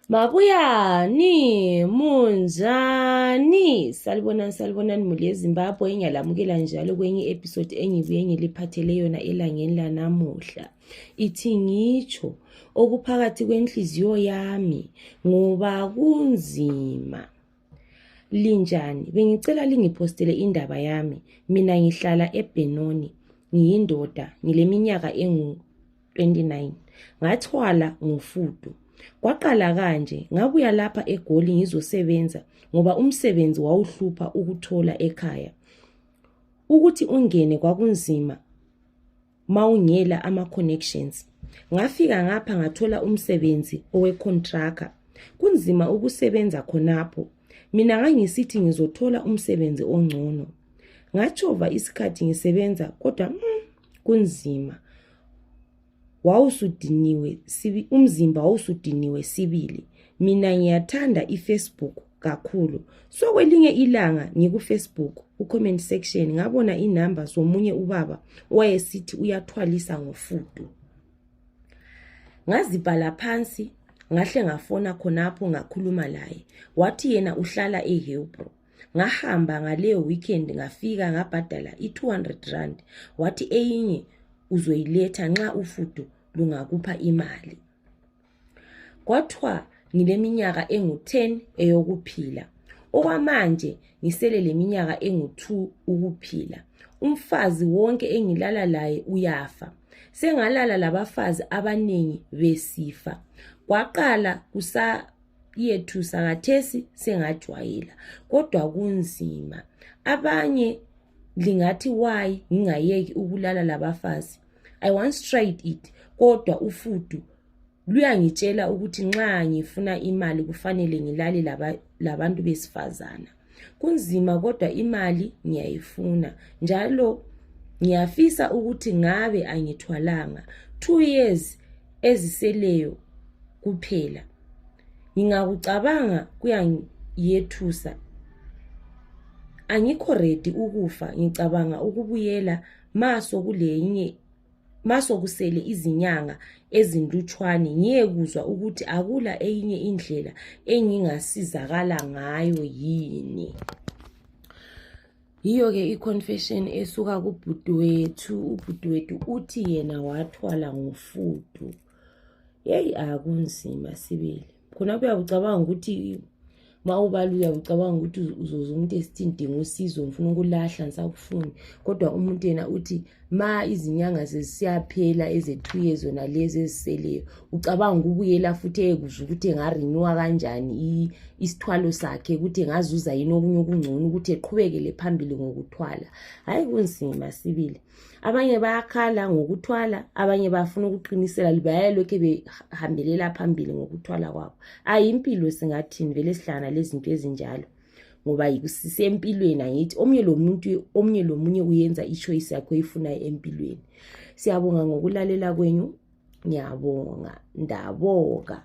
Mabuyani, munjani? Salibonani muli eZimbabwe. Engiyalamukela njalo kwenye episode engibuye ngiliphathele yona elangeni lanamuhla. Ithi ngitsho okuphakathi kwenhliziyo yami ngoba kunzima. Linjani? Bengicela lingipostele indaba yami. Mina ngihlala eBenoni, ngiyindoda, ngileminyaka engu-29. Ngathwala ngofudo. Kwaqala kanje, ngabuya lapha eGoli ngizosebenza ngoba umsebenzi wawuhlupha ukuthola ekhaya. Ukuthi ungene kwakunzima mawungela ama-connections. Ngafika ngapha ngathola umsebenzi owe-contractor. Kunzima ukusebenza khonapho. Mina ngangisithi ngizothola umsebenzi ongcono. Ngachova isikhathi ngisebenza kodwa kunzima. Umzimba wawusudiniwe sibili. Mina ngiyathanda iFacebook kakhulu. So kwelinye ilanga ngikuFacebook ku-comment section ngabona inamba zomunye ubaba owayesithi uyathwalisa ngofudo. Ngazibhala phansi, ngahle ngafona khonapho ngakhuluma laye. Wathi yena uhlala eHillbrow. Ngahamba ngaleyo weekend ngafika ngabhadala i-R200. Wathi eyinye uzoyiletha nxa ufudo lungakupha imali. Kwathiwa ngileminyaka engu-10 eyokuphila. Okwamanje ngisele leminyaka engu-2 ukuphila. Umfazi wonke engilala laye uyafa. Sengalala labafazi abaningi besifa. Kwaqala kusayethu sakathesi sengajwayela. Kodwa kunzima. Abanye lingathi why ngingayeki ukulala labafazi. I once tried it. Kodwa ufudo luyangitshela ukuthi nxa ngifuna imali kufanele ngilale labantu besifazana. Kunzima kodwa imali ngiyayifuna. Njalo ngiyafisa ukuthi ngabe angithwalanga 2 years eziseleyo kuphela. Ngingakucabanga kuyangiyethusa. Angikho ready ukufa, ngicabanga ukubuyela maso kusele izinyanga ezindutshwane ngiyekuzwa ukuthi akula eyinye indlela engingasizakala ngayo yini. Yiyo ke i-confession esuka kubhuti wethu. Ubhuti wethu uthi yena wathwala ngofudo. Akunzima sibili. Khona uyabucabanga ukuthi mawubaluya ucabanga ukuthi uzoza umuntu esithi ndinga usizo ngifuna ukulahla ngisakufuni. Kodwa umuntu yena uthi ma izinyanga zesiyaphela eze2 years zona lezi eziseleyo ucabanga ukubuyela futhi ekuzwa ukuthi engarenewa kanjani isithwalo sakhe ukuthi engazuza yini okunye okungcono ukuthi eqhubekele phambili ngokuthwala. Hayi kunzima sibili. Abanye bayakhala ngokuthwala, abanye bafuna ukuqinisela libayalokho behambelela phambili ngokuthwala kwabo. Impilo singathini vele sihlangana lezinto ezinjalo. Ngoba sisempilweni angithi omnye lomunye uyenza ichoice yakhe oyifunayo empilweni. Siyabonga ngokulalela kwenu. Ngiyabonga. Ndaboka.